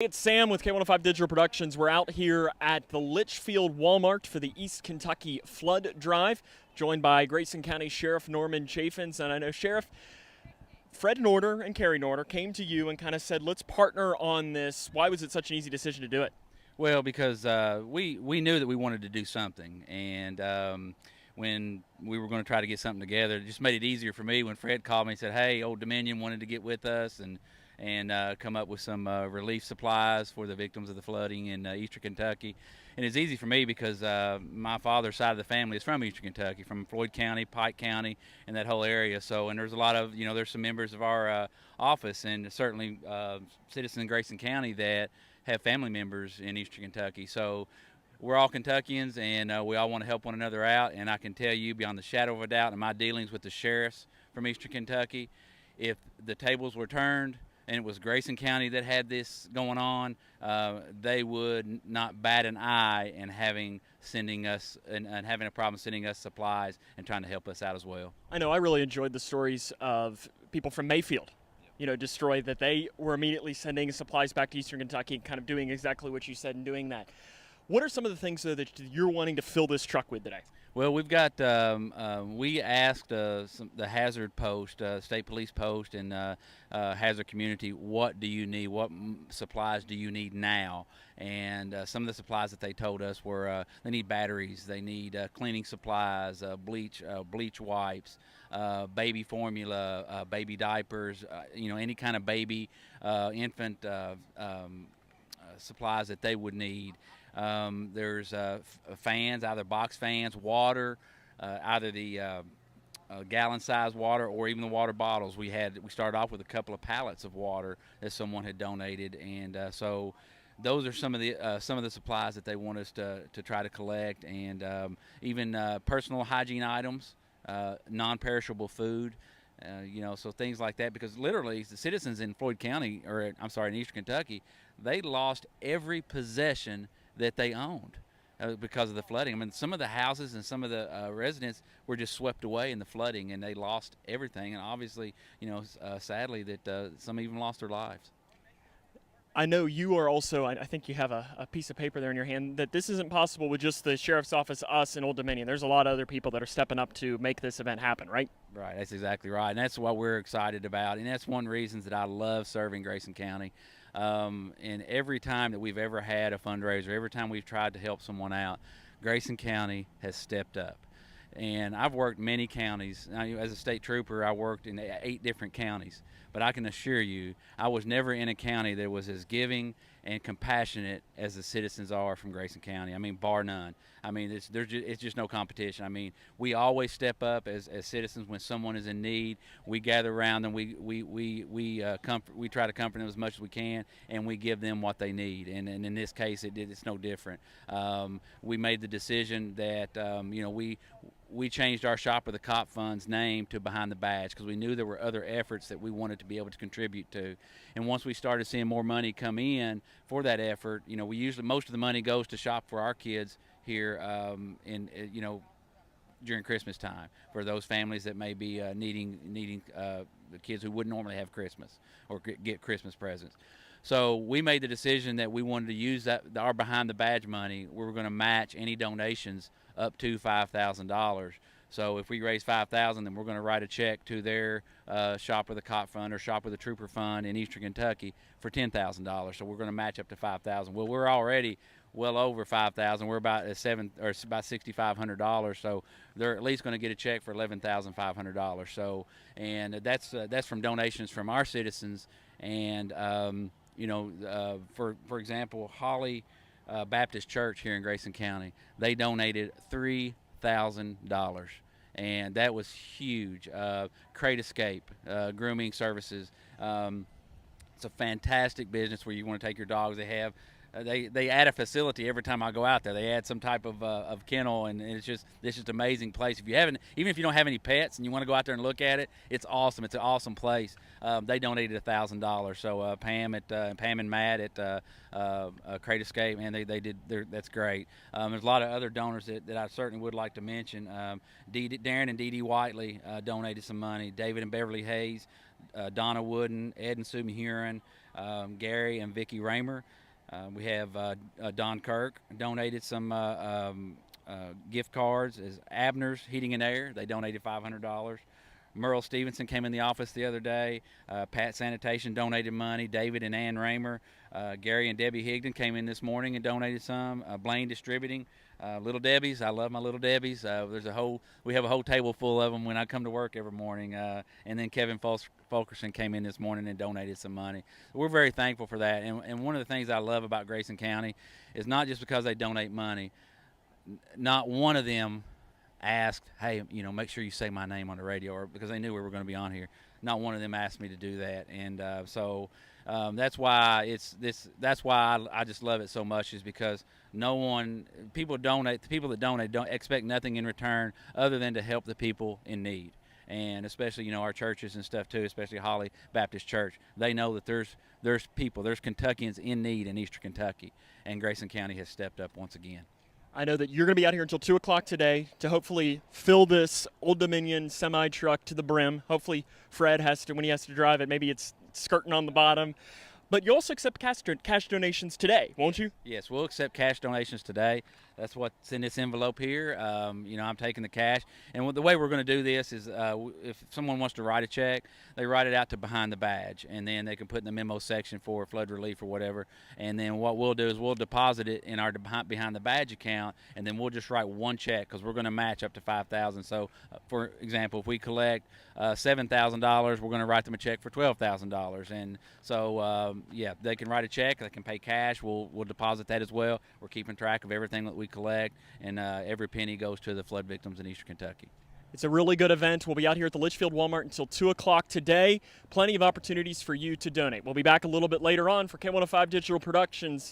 It's Sam with K105 Digital Productions. We're out here at the Leitchfield Walmart for the East Kentucky Flood Drive, joined by Grayson County Sheriff Norman Chaffins. And I know, Sheriff, Fred Norder and Carrie Norder came to you and kind of said, let's partner on this. Why was it such an easy decision to do it? Well, because we knew that we wanted to do something, and when we were going to try to get something together, it just made it easier for me when Fred called me and said, "Hey, Old Dominion wanted to get with us and come up with some relief supplies for the victims of the flooding in Eastern Kentucky." And it's easy for me because my father's side of the family is from Eastern Kentucky, from Floyd County, Pike County, and that whole area. So, and there's a lot of there's some members of our office and certainly citizens in Grayson County that have family members in Eastern Kentucky. So we're all Kentuckians, and we all want to help one another out. And I can tell you, beyond the shadow of a doubt, in my dealings with the sheriffs from Eastern Kentucky, if the tables were turned and it was Grayson County that had this going on, they would not bat an eye in sending us and having a problem sending us supplies and trying to help us out as well. I know I really enjoyed the stories of people from Mayfield, destroyed, that they were immediately sending supplies back to Eastern Kentucky, kind of doing exactly what you said and doing that. What are some of the things, though, that you're wanting to fill this truck with today? Well, we've got we asked the hazard post, state police post, and hazard community, what do you need? What supplies do you need now? And some of the supplies that they told us were they need batteries, they need cleaning supplies, bleach wipes, baby formula, baby diapers, any kind of baby infant supplies that they would need. There's fans, either box fans, water, either the gallon-sized water or even the water bottles. We started off with a couple of pallets of water that someone had donated, and so those are some of the supplies that they want us to try to collect, and even personal hygiene items, non-perishable food. So things like that, because literally the citizens in Floyd County, or I'm sorry, in Eastern Kentucky, they lost every possession that they owned because of the flooding. I mean, some of the houses and some of the residents were just swept away in the flooding, and they lost everything. And obviously, sadly, that some even lost their lives. I know you are also, I think you have a piece of paper there in your hand, that this isn't possible with just the sheriff's office, us, and Old Dominion. There's a lot of other people that are stepping up to make this event happen, right? Right, that's exactly right. And that's what we're excited about. And that's one of the reasons that I love serving Grayson County. And every time that we've ever had a fundraiser, every time we've tried to help someone out, Grayson County has stepped up. And I've worked many counties. Now, as a state trooper, I worked in 8 different counties. But I can assure you, I was never in a county that was as giving and compassionate as the citizens are from Grayson County. I mean, bar none. I mean, it's just no competition. I mean, we always step up as citizens when someone is in need. We gather around them. We try to comfort them as much as we can, and we give them what they need. And in this case, it's no different. We made the decision that we changed our Shop with the Cop Fund's name to Behind the Badge because we knew there were other efforts that we wanted to be able to contribute to. And once we started seeing more money come in for that effort, most of the money goes to Shop for our kids here during Christmas time for those families that may be needing the kids who wouldn't normally have Christmas or get Christmas presents. So we made the decision that we wanted to use our Behind the Badge money. We were going to match any donations up to $5,000. So if we raise $5,000, then we're going to write a check to their Shop with the Cop Fund or Shop with the Trooper Fund in Eastern Kentucky for $10,000. So we're going to match up to $5,000. Well, we're already well over $5,000. We're about at about $6,500. So they're at least going to get a check for $11,500. So, and that's from donations from our citizens. And for example, Holly Baptist Church here in Grayson County, they donated $3,000, and that was huge. Crate Escape, grooming services. It's a fantastic business where you want to take your dogs. They have they add a facility every time I go out there. They add some type of kennel, and it's just amazing place. If you haven't, even if you don't have any pets and you want to go out there and look at it, it's awesome. It's an awesome place. They donated $1,000. So Pam and Matt at Crate Escape, man, they did. That's great. There's a lot of other donors that I certainly would like to mention. Darren and Dee Dee Whiteley donated some money. David and Beverly Hayes, Donna Wooden, Ed and Sue Mahurin, Gary and Vicki Raymer. We have Don Kirk donated some gift cards. As Abner's Heating and Air, they donated $500. Merle Stevenson came in the office the other day. Pat Sanitation donated money. David and Ann Raymer. Gary and Debbie Higdon came in this morning and donated some. Blaine Distributing. Little Debbie's, I love my Little Debbie's. We have a whole table full of them when I come to work every morning. And then Kevin Fulkerson came in this morning and donated some money. We're very thankful for that. And one of the things I love about Grayson County is not just because they donate money. Not one of them asked, hey, make sure you say my name on the radio, or because they knew we were going to be on here. Not one of them asked me to do that, and so that's why that's why I just love it so much, is because the people that donate don't expect nothing in return other than to help the people in need. And especially, our churches and stuff too, especially Holly Baptist Church, they know that there's Kentuckians in need in Eastern Kentucky, and Grayson County has stepped up once again. I know that you're going to be out here until 2 o'clock today to hopefully fill this Old Dominion semi-truck to the brim. Hopefully Fred when he has to drive it, maybe it's skirting on the bottom. But you also accept cash donations today, won't you? Yes, we'll accept cash donations today. That's what's in this envelope here. I'm taking the cash. And the way we're going to do this is if someone wants to write a check, they write it out to behind the badge, and then they can put in the memo section for flood relief or whatever. And then what we'll do is we'll deposit it in our behind the badge account, and then we'll just write one check because we're going to match up to $5,000. So, for example, if we collect $7,000, we're going to write them a check for $12,000. And so, they can write a check. They can pay cash. We'll deposit that as well. We're keeping track of everything that we collect, and every penny goes to the flood victims in Eastern Kentucky. It's a really good event. We'll be out here at the Leitchfield Walmart until 2 o'clock today. Plenty of opportunities for you to donate. We'll be back a little bit later on for K105 Digital Productions.